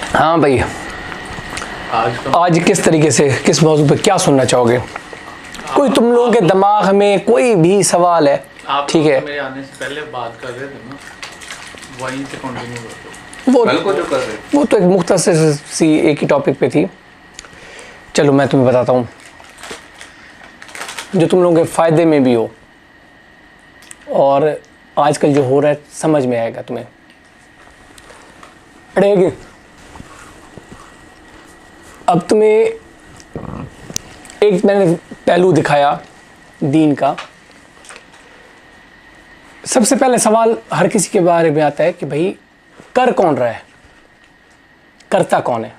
हाँ भाई, आज किस तरीके से किस मौजू पे क्या सुनना चाहोगे? कोई तुम लोगों के दिमाग में कोई भी सवाल है? ठीक है, मेरे आने से पहले बात कर रहे थे ना, वहीं से कंटिन्यू करते वो तो एक मुख्तसर सी एक ही टॉपिक पे थी। चलो मैं तुम्हें बताता हूँ जो तुम लोगों के फ़ायदे में भी हो और आजकल जो हो रहा है समझ में आएगा तुम्हें। अड़ेगी अब तुम्हें एक मैंने पहलू दिखाया दीन का। सबसे पहले सवाल हर किसी के बारे में आता है कि भाई कर कौन रहा है, करता कौन है?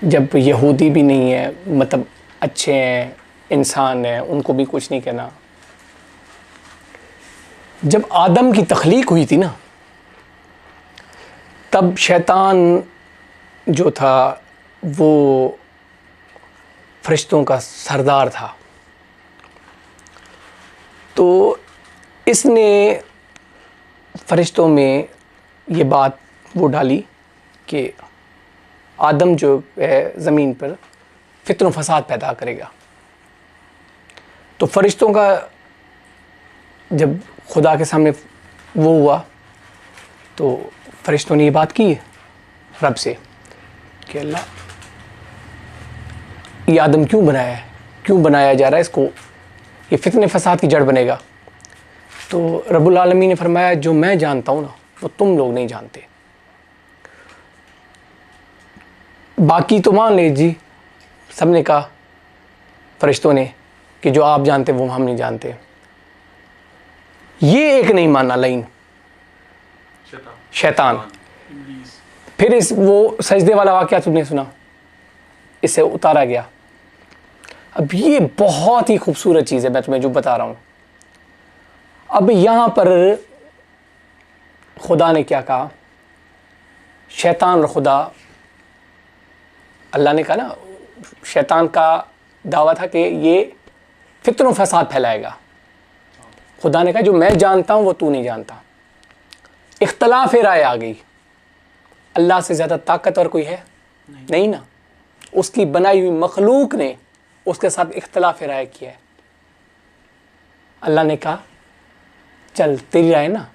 जब यहूदी भी नहीं है, मतलब अच्छे हैं, इंसान हैं, उनको भी कुछ नहीं कहना। जब आदम की तख्लीक हुई थी ना, तब शैतान जो था वो फरिश्तों का सरदार था। तो इसने फरिश्तों में ये बात वो डाली कि आदम जो है ज़मीन पर फित्न फसाद पैदा करेगा। तो फरिश्तों का जब खुदा के सामने वो हुआ तो फरिश्तों ने ये बात की रब से कि अल्लाह, ये आदम क्यों बनाया है, क्यों बनाया जा रहा है इसको, ये फित्ने फसाद की जड़ बनेगा। तो रब्बुल आलमीन ने फरमाया जो मैं जानता हूँ ना वो तुम लोग नहीं जानते। बाकी तो मान लीजिए सबने कहा फरिश्तों ने कि जो आप जानते वो हम नहीं जानते। ये एक नहीं माना लाइन, शैतान। फिर इस वो सजदे वाला वाक़या तुमने सुना, इससे उतारा गया। अब ये बहुत ही खूबसूरत चीज़ है, मैं तुम्हें जो बता रहा हूँ। अब यहाँ पर खुदा ने क्या कहा, शैतान और खुदा, अल्लाह ने कहा ना, शैतान का दावा था कि ये फित्न फसाद फैलाएगा। खुदा ने कहा जो मैं जानता हूँ वो तू नहीं जानता। इख्तलाफ राय आ गई। अल्लाह से ज़्यादा ताकतवर कोई है? नहीं ना। उसकी बनाई हुई मखलूक ने उसके साथ इख्तलाफ राय किया है। अल्लाह ने कहा चल तेरी राय ना,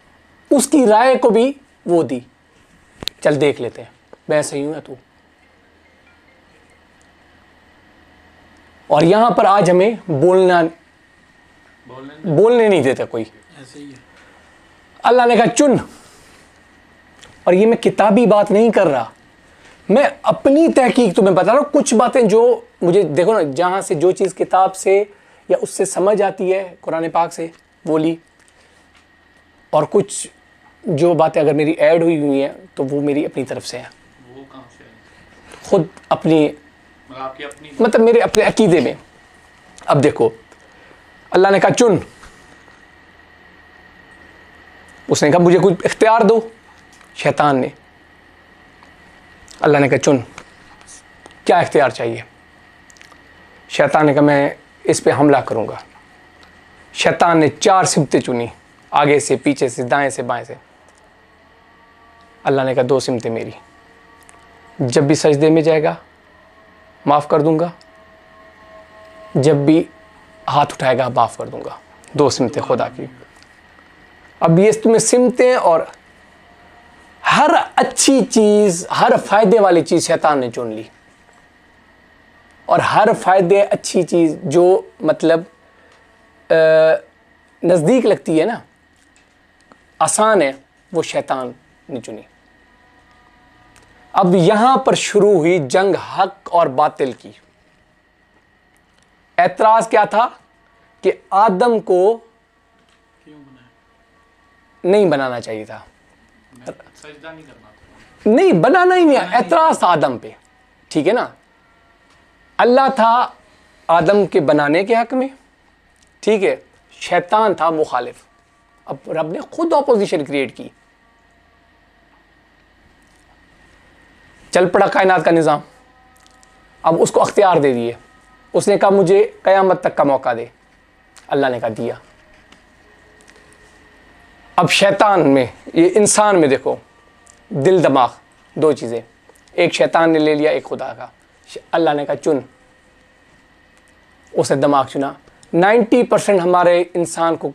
उसकी राय को भी वो दी, चल देख लेते हैं मैं सही हूँ या तू। और यहाँ पर आज हमें बोलने नहीं देता कोई। ऐसे ही है। अल्लाह ने कहा चुन। और ये मैं किताबी बात नहीं कर रहा, मैं अपनी तहकीक तुम्हें बता रहा हूँ। कुछ बातें जो मुझे देखो ना, जहाँ से जो चीज़ किताब से या उससे समझ आती है कुरान पाक से वो ली, और कुछ जो बातें अगर मेरी ऐड हुई हैं तो वो मेरी अपनी तरफ से है। वो कहाँ से है? खुद अपनी, आपकी अपनी, मतलब मेरे अपने अकीदे में। अब देखो अल्लाह ने कहा चुन। उसने कहा मुझे कुछ इख्तियार दो, शैतान ने। अल्लाह ने कहा चुन, क्या इख्तियार चाहिए? शैतान ने कहा मैं इस पे हमला करूँगा। शैतान ने 4 सिमतें चुनी, आगे से, पीछे से, दाएं से, बाएं से। अल्लाह ने कहा 2 सिमतें मेरी, जब भी सजदे में जाएगा माफ़ कर दूंगा, जब भी हाथ उठाएगा माफ़ कर दूंगा। 2 सिमतें खुदा की। अब ये तुम्हें सिमतें और हर अच्छी चीज़, हर फायदे वाली चीज़ शैतान ने चुन ली। और हर फायदे अच्छी चीज़ जो मतलब नज़दीक लगती है ना, आसान है, वो शैतान ने चुनी। अब यहां पर शुरू हुई जंग हक और बातिल की। ऐतराज क्या था कि आदम को क्यों बनाया? नहीं बनाना चाहिए था, सजदा नहीं करना था। नहीं बनाना ही नहीं, ऐतराज था आदम पे। ठीक है ना, अल्लाह था आदम के बनाने के हक में, ठीक है, शैतान था मुखालिफ। अब रब ने खुद ऑपोजिशन क्रिएट की। चल पड़ा कायनात का निज़ाम, अब उसको अख्तियार दे दिए। उसने कहा मुझे क़यामत तक का मौका दे, अल्लाह ने कहा दिया। अब शैतान में, ये इंसान में देखो, दिल दिमाग दो चीज़ें, एक शैतान ने ले लिया, एक खुदा का। अल्लाह ने कहा चुन, उसने दिमाग चुना। 90% हमारे इंसान को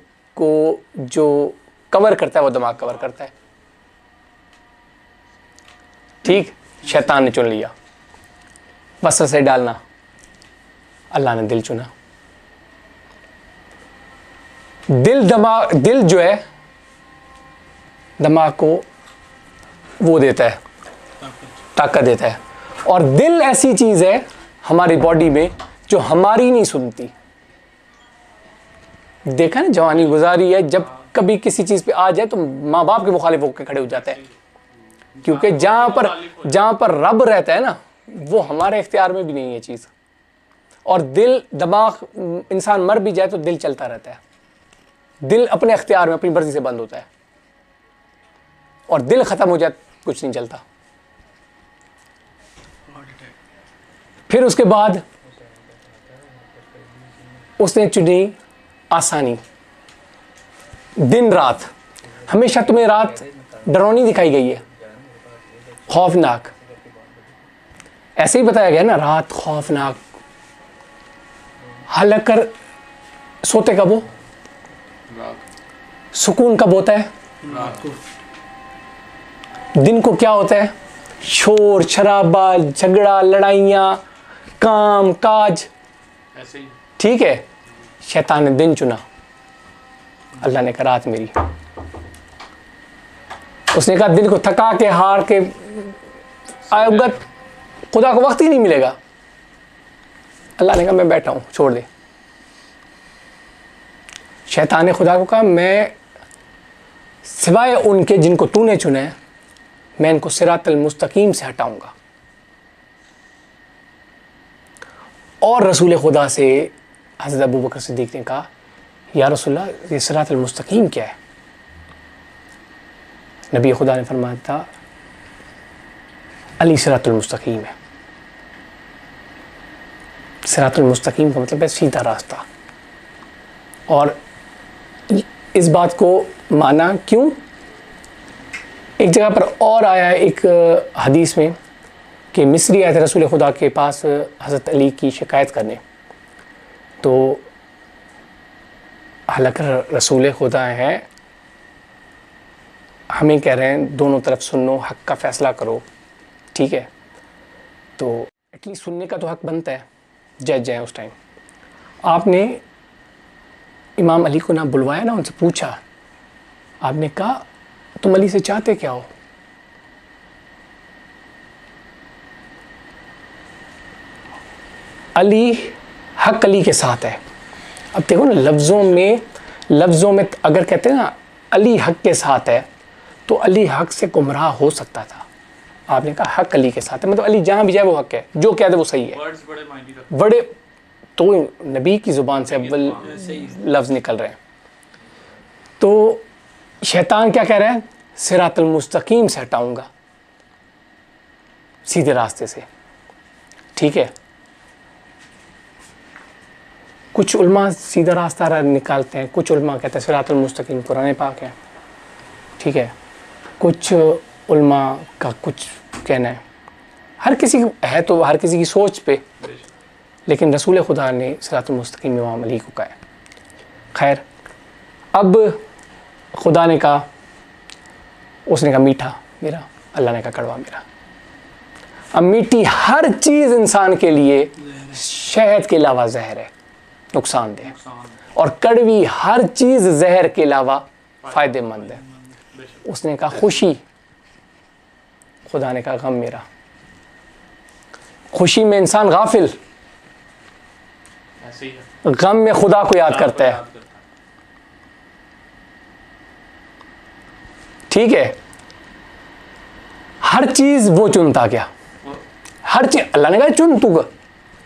जो कवर करता है वो दिमाग कवर करता है, ठीक। शैतान ने चुन लिया, वसवसे डालना, अल्लाह ने दिल चुना। दिल जो है दिमाग को वो देता है, ताकत देता है। और दिल ऐसी चीज है हमारी बॉडी में जो हमारी नहीं सुनती। देखा ना, जवानी गुजारी है, जब कभी किसी चीज पे आ जाए तो माँ बाप के मुखालिफ होकर खड़े हो जाते हैं, क्योंकि जहां पर रब रहता है ना, वो हमारे इख्तियार में भी नहीं है चीज। और दिल दिमाग, इंसान मर भी जाए तो दिल चलता रहता है। दिल अपने इख्तियार में अपनी मर्जी से बंद होता है, और दिल खत्म हो जाए कुछ नहीं चलता। फिर उसके बाद उसने चुनी आसानी। दिन रात, हमेशा तुम्हें रात डरावनी दिखाई गई है, खौफनाक। ऐसे ही बताया गया ना, रात खौफनाक। हालांकि सोते कब हो, सुकून कब होता है, रात को। दिन को क्या होता है, शोर शराबा, झगड़ा, लड़ाइयाँ, काम काज, ऐसे ही। ठीक है। शैतान ने दिन चुना, अल्लाह ने कहा रात मेरी। उसने कहा दिन को थका के हार के अवगत खुदा को वक्त ही नहीं मिलेगा। अल्लाह ने कहा मैं बैठा हूं, छोड़ दे। शैतान ने खुदा को कहा मैं सिवाय उनके जिनको तूने चुना है, मैं इनको सिरातल मुस्तकीम से हटाऊंगा। और रसूल खुदा से हज़रत अबू बकर सिद्दीक़ ने कहा या रसूलल्लाह, ये सिरातल मुस्तकीम क्या है? नबी खुदा ने फरमाया था अली सिरातुल मुस्तकीम है। सिरातुल मुस्तकीम का मतलब है सीधा रास्ता। और इस बात को माना क्यों? एक जगह पर और आया है एक हदीस में कि मिस्री आए थे रसूल खुदा के पास हज़रत अली की शिकायत करने। तो हालांकि रसूल खुदा हैं, हमें कह रहे हैं दोनों तरफ सुनो, हक़ का फ़ैसला करो, ठीक है। तो एटलीस्ट सुनने का तो हक़ बनता है, जज हैं उस टाइम। आपने इमाम अली को ना बुलवाया ना, उनसे पूछा, आपने कहा तुम अली से चाहते क्या हो? अली हक अली के साथ है। अब देखो ना, लफ्ज़ों में अगर कहते हैं ना अली हक के साथ है, तो अली हक से गुमराह हो सकता था। आपने कहा हक अली के साथ है, मतलब अली जहाँ भी जाए वो हक है, जो कह दे वो सही है। वर्ड्स बड़े मायने रखते हैं। बड़े तो नबी की ज़ुबान से अव्वल लफ्ज़ निकल रहे हैं। तो शैतान क्या कह रहा है? सिरातुल मुस्तकीम से हटाऊंगा, सीधे रास्ते से, ठीक है। कुछ उल्मा सीधा रास्ता निकालते हैं, कुछ उल्मा कहते हैं सिरातुल मुस्तकीम कुरान पाक है, ठीक है। कुछ उल्मा का कुछ कहना है, हर किसी है तो हर किसी की सोच पे, लेकिन रसूल खुदा ने सिरातुल मुस्तकीम इमाम अली को कहा है। खैर, अब खुदा ने कहा, उसने कहा मीठा मेरा, अल्लाह ने कहा कड़वा मेरा। अब मीठी हर चीज़ इंसान के लिए शहद के अलावा जहर है, नुकसानदेह, और कड़वी हर चीज़ जहर के अलावा फ़ायदेमंद है। उसने कहा खुशी, खुदा ने कहा गम मेरा। खुशी में इंसान गाफिल, ऐसे ही है। गम में खुदा को याद करता है, ठीक है। हर चीज़ वो चुनता क्या, हर चीज़ अल्लाह ने कहा चुन,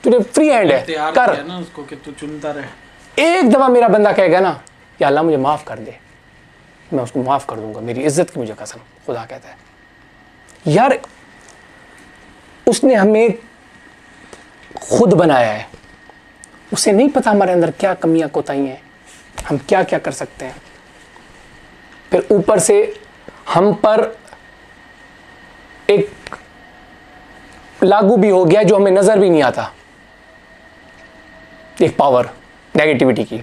तुझे फ्री हैंड है, कर ना उसको कि तू चुनता रहे। एक दफ़ा मेरा बंदा कहेगा ना कि अल्लाह मुझे माफ़ कर दे, मैं उसको माफ़ कर दूंगा, मेरी इज्जत की मुझे कसम, खुदा कहता है। यार उसने हमें खुद बनाया है, उसे नहीं पता हमारे अंदर क्या कमियां कोताही हैं, हम क्या क्या कर सकते हैं। फिर ऊपर से हम पर लागू भी हो गया जो हमें नजर भी नहीं आता, एक पावर नेगेटिविटी की।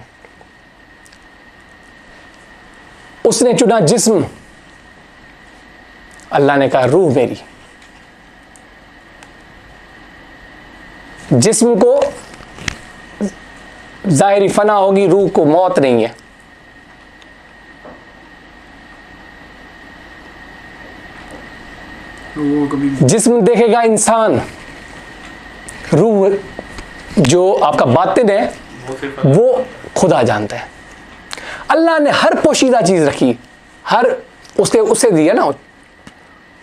उसने चुना जिस्म, अल्लाह ने कहा रूह मेरी। जिस्म को जाहिरी फना होगी, रूह को मौत नहीं है। वो कभी जिस्म देखेगा इंसान, रूह जो आपका बातिन है वो सिर्फ वो खुदा जानता है। अल्लाह ने हर पोशीदा चीज रखी, हर उससे दिया ना,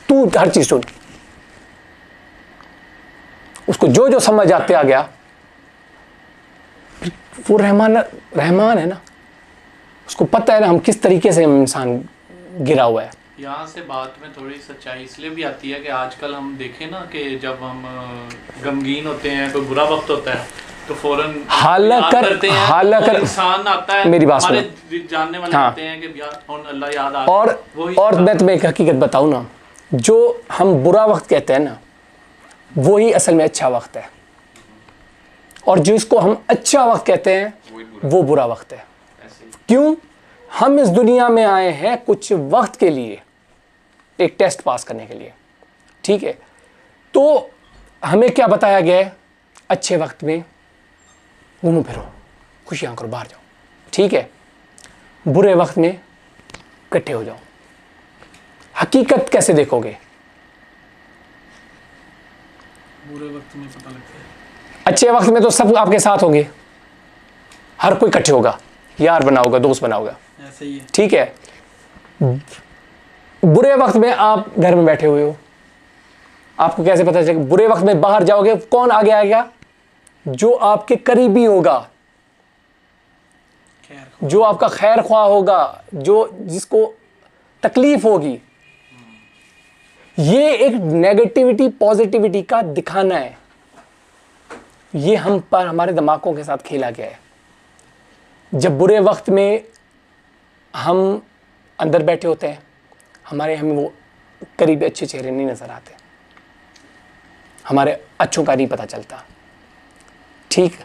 तू हर चीज सुन, उसको जो जो समझ आते आ गया। वो रहमान है ना, उसको पता है ना हम किस तरीके से इंसान गिरा हुआ है। यहाँ से बात में थोड़ी सच्चाई इसलिए भी आती है कि आजकल हम देखें ना कि जब हम गमगीन होते हैं, कोई बुरा वक्त होता है तो फौरन याद करते हैं, तो इंसान आता है, मेरी बात हमारे जानने वाले हाँ। आते हैं कि यार कौन अल्लाह याद आ और मैं तुम्हें एक हकीकत बताऊं ना, जो हम बुरा वक्त कहते हैं ना, वही असल में अच्छा वक्त है, और जिसको हम अच्छा वक्त कहते हैं वो बुरा वक्त है। क्यों? हम इस दुनिया में आए हैं कुछ वक्त के लिए, एक टेस्ट पास करने के लिए, ठीक है? तो हमें क्या बताया गया है? अच्छे वक्त में घूमो फिरो, खुशियां करो, बाहर जाओ, ठीक है? बुरे वक्त में इकट्ठे हो जाओ। हकीकत कैसे देखोगे? बुरे वक्त में पता लगता है। अच्छे वक्त में तो सब आपके साथ होंगे, हर कोई इकट्ठे होगा, यार बना होगा, दोस्त बना होगा, ऐसे ही है। ठीक है? बुरे वक्त में आप घर में बैठे हुए हो, आपको कैसे पता चलेगा? बुरे वक्त में बाहर जाओगे, कौन आगे आएगा? जो आपके करीबी होगा, जो आपका खैर ख्वाह होगा, जो जिसको तकलीफ होगी। ये एक नेगेटिविटी पॉजिटिविटी का दिखाना है। ये हम पर हमारे दिमागों के साथ खेला गया है। जब बुरे वक्त में हम अंदर बैठे होते हैं, हमें वो करीबी अच्छे चेहरे नहीं नजर आते, हमारे अच्छों का नहीं पता चलता, ठीक?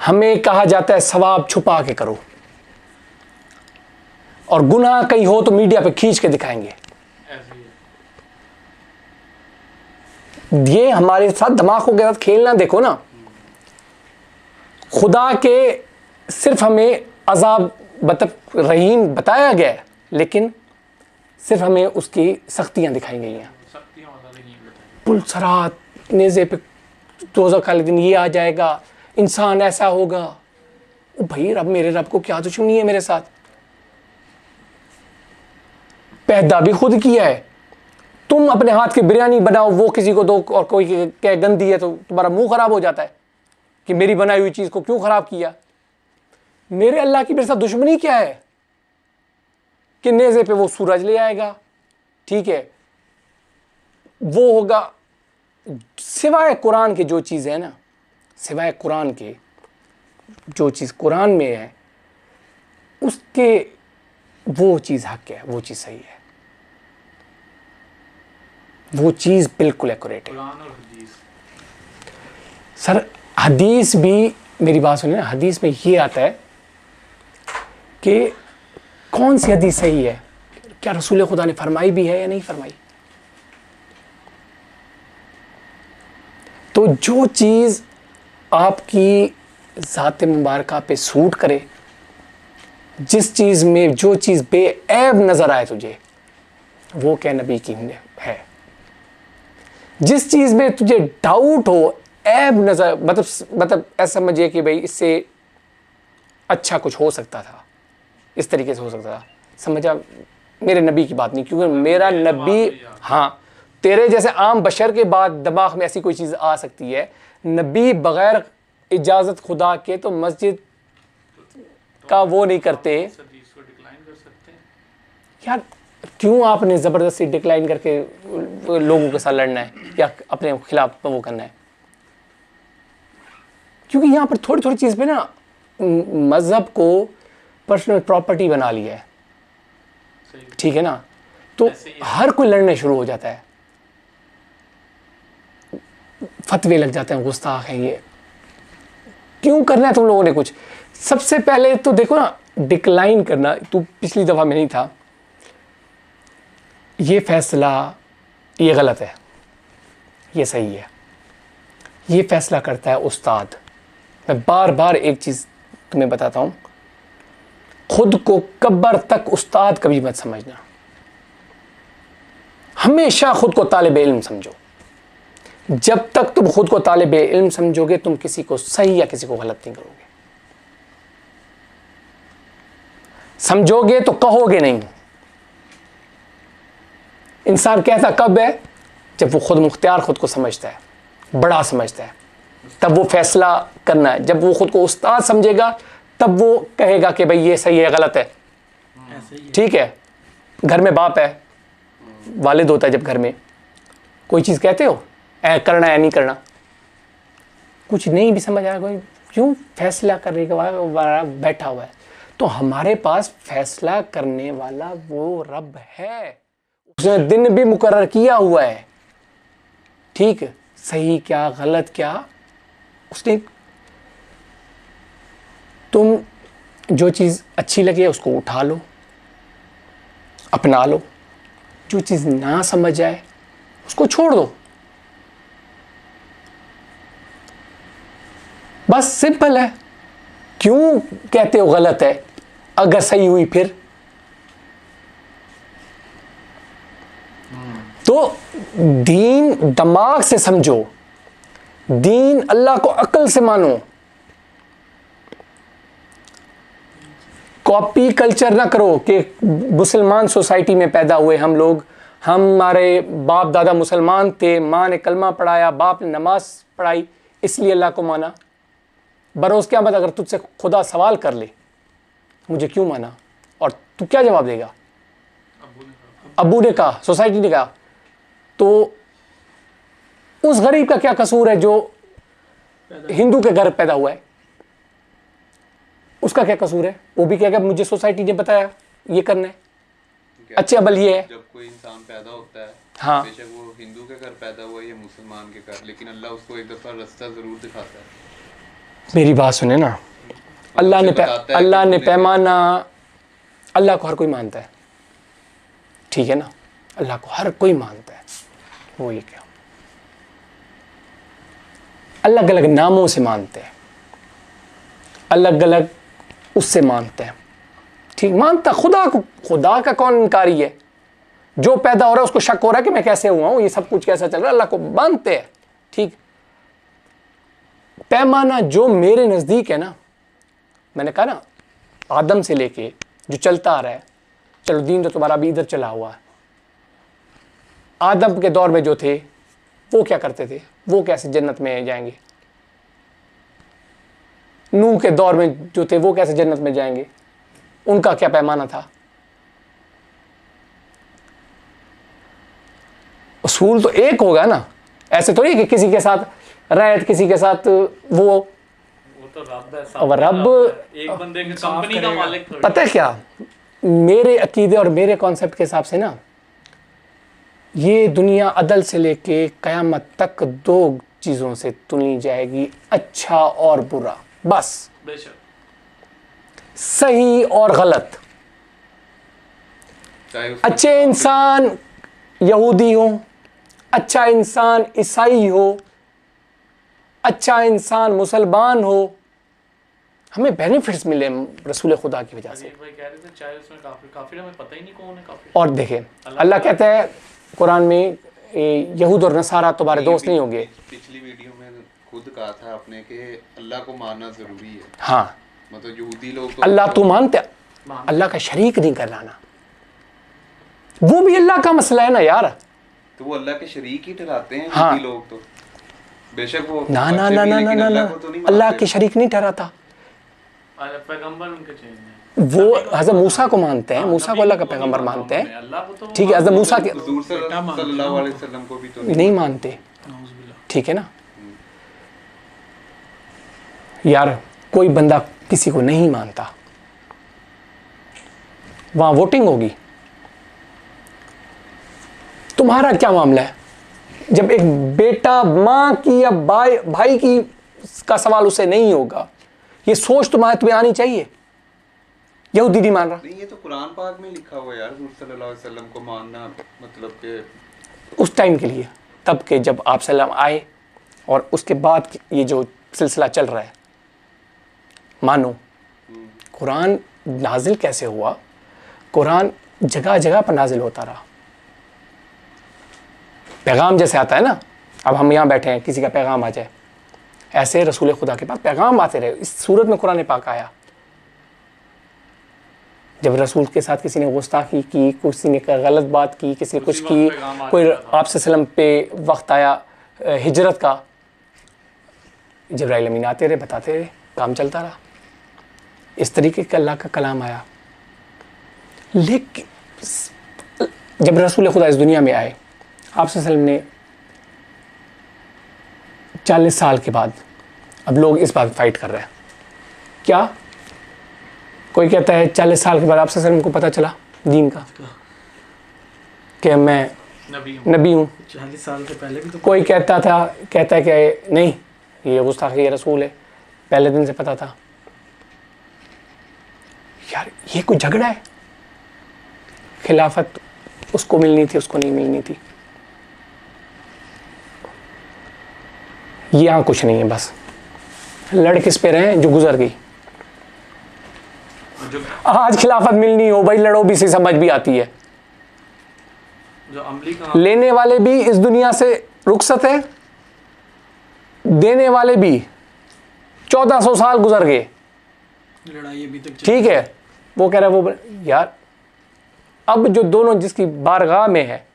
हमें कहा जाता है सवाब छुपा के करो, और गुनाह कहीं हो तो मीडिया पे खींच के दिखाएंगे। ऐसे ही है। ये हमारे साथ दिमागों के साथ खेलना देखो ना। खुदा के सिर्फ हमें अजाब रहीम बताया गया है, लेकिन सिर्फ हमें उसकी सख्तियां दिखाई गई हैं। सख्तियां वाला नहीं बताया। पुलसरात नेज़े पे दोज़ख वाले दिन ये आ जाएगा, इंसान ऐसा होगा। ओ भाई, रब मेरे रब को क्या दुश्मनी है मेरे साथ? पैदा भी खुद किया है। तुम अपने हाथ की बिरयानी बनाओ, वो किसी को दो, और कोई कहे गंदी है तो तुम्हारा मुंह खराब हो जाता है कि मेरी बनाई हुई चीज को क्यों खराब किया। मेरे अल्लाह की मेरे साथ दुश्मनी क्या है कि नेज़े पे वो सूरज ले आएगा, ठीक है? वो होगा। सिवाय कुरान के जो चीज़ है ना, सिवाय कुरान के जो चीज़ कुरान में है, उसके वो चीज़ हक है, वो चीज़ सही है, वो चीज़ बिल्कुल एक्यूरेट है। कुरान और हदीस। सर हदीस भी, मेरी बात सुनिए ना, हदीस में ये आता है कि कौन सी हदीस सही है, क्या रसूल खुदा ने फरमाई भी है या नहीं फरमाई। तो जो चीज़ आपकी ज़ात मुबारका पे सूट करे, जिस चीज़ में जो चीज़ बेऐब नज़र आए तुझे, वो क्या नबी की है। जिस चीज़ में तुझे डाउट हो, ऐब नज़र, मतलब ऐसा समझिए कि भाई इससे अच्छा कुछ हो सकता था, इस तरीके से हो सकता था, समझा? मेरे नबी की बात नहीं, क्योंकि मेरा नबी, हाँ, तेरे जैसे आम बशर के बाद दिमाग में ऐसी कोई चीज़ आ सकती है। नबी बग़ैर इजाज़त खुदा के तो मस्जिद का वो नहीं करते। हदीस को डिक्लाइन कर सकते हैं यार क्यों आपने ज़बरदस्ती डिक्लाइन करके लोगों के साथ लड़ना है या अपने खिलाफ वो करना है? क्योंकि यहाँ पर थोड़ी थोड़ी चीज़ पे ना मज़हब को पर्सनल प्रॉपर्टी बना लिया है, सही। ठीक है ना? तो ऐसे ही है। हर कोई लड़ने शुरू हो जाता है। फतवे लग जाते हैं, गुस्ताख हैं ये, क्यों करना है तुम लोगों ने कुछ। सबसे पहले तो देखो ना, डिक्लाइन करना, तू पिछली दफ़ा में नहीं था, ये फैसला ये गलत है, ये सही है, ये फैसला करता है उस्ताद। मैं बार बार एक चीज़ तुम्हें बताता हूँ, खुद को कब्र तक उस्ताद कभी मत समझना, हमेशा खुद को तालिब इल्म समझो। जब तक तुम खुद को तालिब इल्म समझोगे, तुम किसी को सही या किसी को गलत नहीं करोगे। समझोगे तो कहोगे नहीं। इंसान कहता कब है? जब वो खुद मुख्तियार खुद को समझता है, बड़ा समझता है, तब वो फैसला करना है। जब वो खुद को उस्ताद समझेगा, तब वो कहेगा कि भाई ये सही है, गलत है, ठीक है। घर में बाप है, वालिद होता है, जब घर में कोई चीज़ कहते हो ऐ करना है नहीं करना, कुछ नहीं भी समझ आया, कोई क्यों फैसला करने के बाद बैठा हुआ है। तो हमारे पास फैसला करने वाला वो रब है, उसने दिन भी मुकर्रर किया हुआ है, ठीक, सही क्या गलत क्या उसने। तुम जो चीज़ अच्छी लगे उसको उठा लो, अपना लो, जो चीज़ ना समझ आए उसको छोड़ दो, बस सिंपल है। क्यों कहते हो गलत है अगर सही हुई फिर? तो दीन दिमाग से समझो, दीन अल्लाह को अक्ल से मानो, कॉपी कल्चर ना करो कि मुसलमान सोसाइटी में पैदा हुए हम लोग, हमारे बाप दादा मुसलमान थे, माँ ने कलमा पढ़ाया, बाप ने नमाज पढ़ाई, इसलिए अल्लाह को माना। बरोज़ क्या मत अगर तुझसे खुदा सवाल कर ले मुझे क्यों माना, और तू क्या जवाब देगा? अब्बू ने कहा, सोसाइटी ने कहा। तो उस गरीब का क्या कसूर है जो हिंदू के घर पैदा हुआ है? उसका क्या कसूर है? वो भी कहेगा मुझे सोसाइटी ने बताया ये करना है। अच्छे अबल ये है, जब कोई इंसान पैदा होता है, हाँ, बेशक वो हिंदू के घर पैदा हुआ या मुसलमान के घर, लेकिन अल्लाह उसको एक दफा रास्ता जरूर दिखाता है। मेरी बात सुने ना, अल्लाह ने पैमाना, अल्लाह को हर कोई मानता है, ठीक है ना, अल्लाह को हर कोई मानता है। वो ये क्या, अलग अलग नामों से मानते हैं, अलग अलग उससे मानते हैं, ठीक, मानता खुदा को। खुदा का कौन इनकारी है? जो पैदा हो रहा है उसको शक हो रहा है कि मैं कैसे हुआ हूं, ये सब कुछ कैसा चल रहा है, अल्लाह को मानते हैं, ठीक। पैमाना जो मेरे नज़दीक है ना, मैंने कहा ना, आदम से लेके जो चलता आ रहा है, चलो दीन तो तुम्हारा भी इधर चला हुआ है। आदम के दौर में जो थे वो क्या करते थे, वो कैसे जन्नत में जाएंगे? नूह के दौर में जो थे वो कैसे जन्नत में जाएंगे? उनका क्या पैमाना था? उसूल तो एक होगा ना, ऐसे तो नहीं कि किसी के साथ रैत, किसी के साथ वो तो रब है, और रब एक बंदे की कंपनी का मालिक थोड़ी। पता है क्या, मेरे अकीदे और मेरे कॉन्सेप्ट के हिसाब से ना, ये दुनिया अदल से लेके क़यामत तक दो चीज़ों से तुनी जाएगी, अच्छा और बुरा, बस, बेशक, सही और गलत। अच्छे इंसान यहूदी हो, अच्छा इंसान ईसाई हो, अच्छा इंसान मुसलमान हो, हमें बेनिफिट्स मिले रसूल खुदा की वजह से। भाई कह रहे थे चाहे उसमें काफिर हमें पता ही नहीं कौन है काफिर। और देखें, अल्लाह कहता है कुरान में, यहूद और नसारा तुम्हारे दोस्त नहीं होंगे। पिछली वीडियो में खुद कहा था आपने कि अल्लाह को मानना जरूरी है। हाँ, मतलब यहूदी लोग तो अल्लाह तू मानते, अल्लाह का शरीक नहीं करना, वो भी अल्लाह का मसला है ना यार। तो वो अल्लाह के शरीक ही ठहराते हैं हाँ। यहूदी लोग तो, बेशक वो ना ना बच्चे ना भी, ना लेकिन ना अल्लाह ना, को तो नहीं अल्लाह मानते। के शरीक नहीं ठहराता। अरे पैगंबर उनके चेंज है, वो हज़रत मूसा को मानते हैं, मूसा को अल्लाह का पैगंबर मानते हैं, अल्लाह को तो ठीक है। हज़रत मूसा के हुजूर सल्लल्लाहु अलैहि वसल्लम को भी तो नहीं मानते, ठीक है ना यार। कोई बंदा किसी को नहीं मानता, वहां वोटिंग होगी, तुम्हारा क्या मामला है? जब एक बेटा माँ की या भाई की का सवाल उसे नहीं होगा, ये सोच तुम्हें आनी चाहिए। यहूदी नहीं मान रहा। नहीं, ये तो कुरान पाक में लिखा हुआ है यार, हुजूर सल्लल्लाहु अलैहि वसल्लम को मानना, मतलब कि उस टाइम के लिए, तब के जब आप सल्लम आए और उसके बाद ये जो सिलसिला चल रहा है, मानो कुरान नाजिल कैसे हुआ? कुरान जगह जगह पर नाजिल होता रहा। पैगाम जैसे आता है ना, अब हम यहाँ बैठे हैं, किसी का पैगाम आ जाए, ऐसे रसूल खुदा के पास पैगाम आते रहे। इस सूरत में कुरान पाक आया। जब रसूल के साथ किसी ने गुस्ताखी की, किसी ने गलत बात की, किसी ने कुछ की, कोई आपसे सल्लम पे वक्त आया हिजरत का, जिब्राइल अमीन आते रहे, बताते रहे, काम चलता रहा। इस तरीके का अल्लाह का कलाम आया। लेकिन जब रसूल खुदा इस दुनिया में आए, आपसे सल्लम ने 40 साल के बाद, अब लोग इस बात फाइट कर रहे हैं, क्या कोई कहता है 40 साल के बाद आपसे सल्लम को पता चला दीन का कि मैं नबी हूँ। 40 साल से पहले भी तो कोई कहता है कि नहीं, ये गुस्ताखी, ये रसूल है, पहले दिन से पता था। यार ये कोई झगड़ा है? खिलाफत उसको मिलनी थी, उसको नहीं मिलनी थी, यहाँ कुछ नहीं है, बस लड़ किस पे रहे जो गुजर गई। आज खिलाफत मिलनी हो भाई, लड़ो भी, से समझ भी आती है। जो अमली का लेने वाले भी इस दुनिया से रुखसत है, देने वाले भी 1400 साल गुजर गए, लड़ाई अभी तक ठीक है। वो कह रहा है वो यार, अब जो दोनों जिसकी बारगाह में है,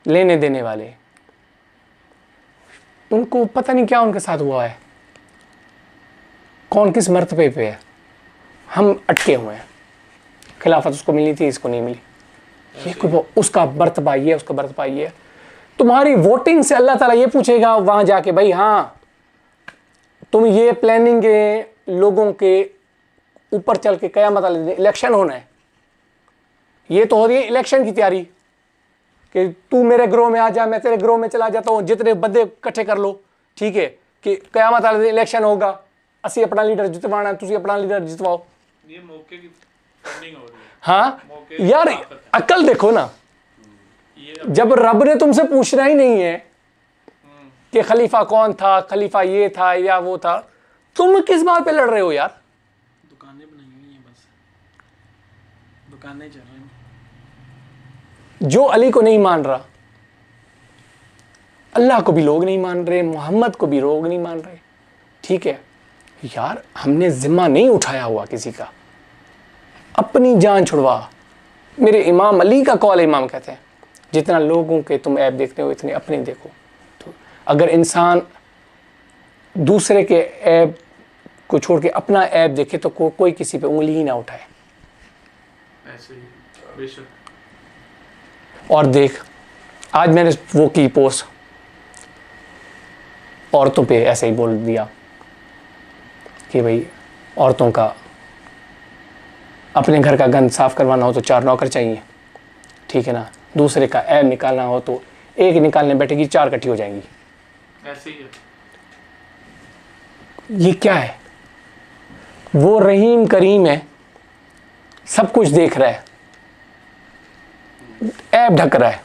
लेने देने वाले, उनको पता नहीं क्या उनके साथ हुआ है, कौन किस मर्तबे पे है, हम अटके हुए हैं। खिलाफत उसको मिलनी थी, इसको नहीं मिली, ये कोई उसका मर्तबा ये, उसका मर्तबा ये। तुम्हारी वोटिंग से अल्लाह ताला ये पूछेगा वहां जाके, भाई हाँ तुम ये प्लानिंग के लोगों के ऊपर चल के कयामत वाले दिन इलेक्शन होना है, ये तो हो रही है इलेक्शन की तैयारी कि तू मेरे ग्रोह में आ जा, मैं तेरे ग्रोह में चला जाता हूँ, जितने बंदे इकट्ठे कर लो, ठीक है, कि कयामत वाले दिन इलेक्शन होगा, असी अपना लीडर जितवाना, तुसी अपना लीडर जितवाओ। ये मौके की फंडिंग हो रही है। हाँ यार, अकल देखो ना, जब रब ने तुमसे पूछना ही नहीं है कि खलीफा कौन था, खलीफा ये था या वो था, तुम किस बात पे लड़ रहे हो यार? दुकानें बनाई हुई हैं, बस दुकानें चल रही हैं। जो अली को नहीं मान रहा, अल्लाह को भी लोग नहीं मान रहे, मोहम्मद को भी लोग नहीं मान रहे, ठीक है यार। हमने जिम्मा नहीं उठाया हुआ किसी का, अपनी जान छुड़वा। मेरे इमाम अली का कौल, इमाम कहते हैं जितना लोगों के तुम ऐब देखते हो इतने अपने देखो। तो अगर इंसान दूसरे के ऐब को छोड़ के अपना ऐब देखे तो कोई किसी पे उंगली ही ना उठाए। ऐसे ही बेशक। और देख, आज मैंने वो की पोस्ट, औरतों पे ऐसे ही बोल दिया कि भाई औरतों का अपने घर का गंद साफ करवाना हो तो 4 नौकर चाहिए, ठीक है ना। दूसरे का ऐब निकालना हो तो एक निकालने बैठेगी, 4 इकट्ठी हो जाएंगी। ऐसे ही है। ये क्या है? वो रहीम करीम है, सब कुछ देख रहा है, ऐब ढक रहा है,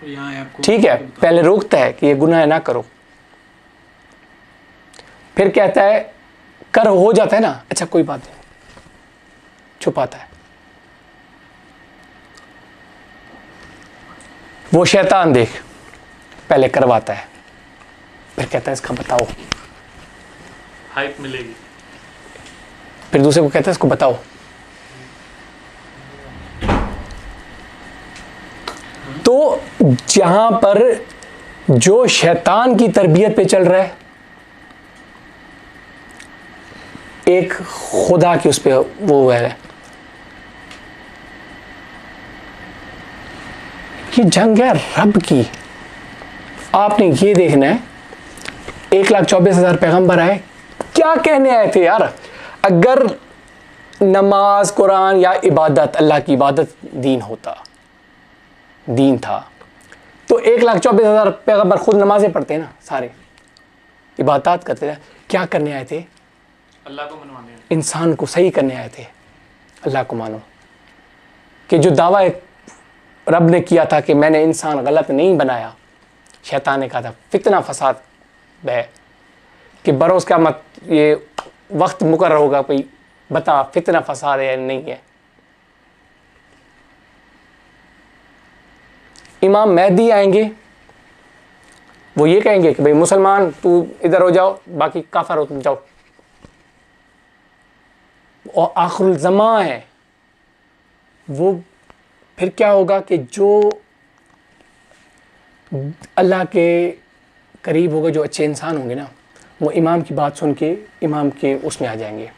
तो यहाँ आपको ठीक है। पहले रोकता है कि ये गुनाह ना करो, फिर कहता है कर, हो जाता है ना, अच्छा कोई बात नहीं, छुपाता है। वो शैतान देख, पहले करवाता है, फिर कहता है इसका बताओ, हाइप मिलेगी, फिर दूसरे को कहता है इसको बताओ। तो जहां पर जो शैतान की तरबियत पे चल रहा है, एक खुदा की उस पे वो है, ये जंग है रब की। आपने ये देखना है, 1,24,000 पैगंबर आए, क्या कहने आए थे यार? अगर नमाज, कुरान या इबादत, अल्लाह की इबादत दीन होता, दीन था, तो 1,24,000 पैगंबर खुद नमाजें पढ़ते हैं ना, सारे इबादत करते हैं। क्या करने आए थे? अल्लाह को मनवाने। इंसान को सही करने आए थे। अल्लाह को मानो कि जो दावा रब ने किया था कि मैंने इंसान गलत नहीं बनाया, शैतान ने कहा था फितना फसाद है कि बरोज़ क्या मत ये वक्त मुकर्रर होगा, कोई बता फितना फसाद है या नहीं है। इमाम महदी आएंगे, वो ये कहेंगे कि भाई मुसलमान तू इधर हो जाओ, बाकी काफर हो तुम जाओ। और आखिरुल ज़मा है वो, फिर क्या होगा कि जो अल्लाह के करीब होगा, जो अच्छे इंसान होंगे ना, वो इमाम की बात सुन के इमाम के उसमें आ जाएंगे।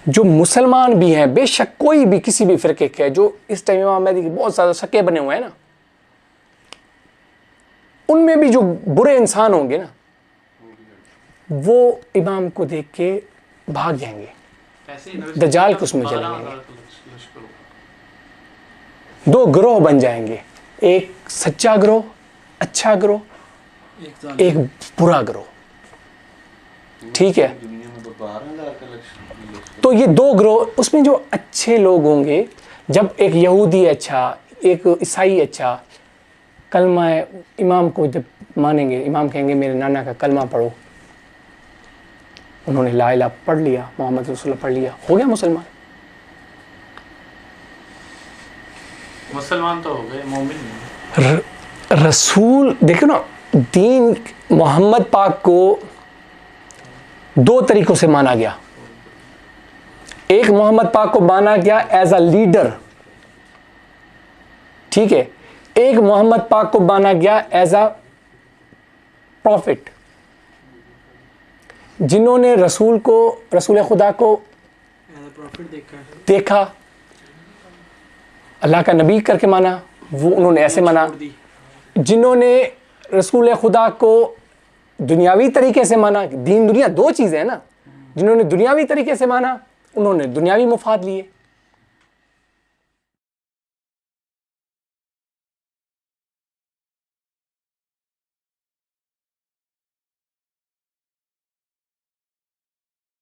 जो मुसलमान भी हैं, बेशक कोई भी किसी भी फ़िरके के, जो इस टाइम इमाम महदी के बहुत ज़्यादा शक्के बने हुए हैं ना, उनमें भी जो बुरे इंसान होंगे ना, वो इमाम को देख के भाग जाएंगे, दज्जाल के उसमें चले जाएंगे। दो ग्रोह बन जाएंगे, एक सच्चा ग्रोह, अच्छा ग्रोह, एक बुरा ग्रोह। ठीक है, दुनिया में तो 12,000 का लक्ष्य। तो ये दो ग्रोह, उसमें जो अच्छे लोग होंगे, जब एक यहूदी अच्छा, एक ईसाई अच्छा, कलमा इमाम को जब मानेंगे, इमाम कहेंगे मेरे नाना का कलमा पढ़ो, उन्होंने ला इलाहा पढ़ लिया, मोहम्मद रसूलुल्लाह पढ़ लिया, हो गया मुसलमान। मुसलमान तो हो गए, मोमिन नहीं। रसूल देखो ना, दीन मोहम्मद पाक को दो तरीकों से माना गया। एक, मोहम्मद पाक को माना गया एज अ लीडर, ठीक है। एक, मोहम्मद पाक को माना गया एज अ प्रॉफिट, जिन्होंने रसूल खुदा को देखा, अल्लाह का नबी करके माना, वो उन्होंने ऐसे माना। जिन्होंने रसूल खुदा को दुनियावी तरीके से माना, दीन दुनिया दो चीज़ें हैं ना, जिन्होंने दुनियावी तरीके से माना, उन्होंने दुनियावी मुफाद लिए।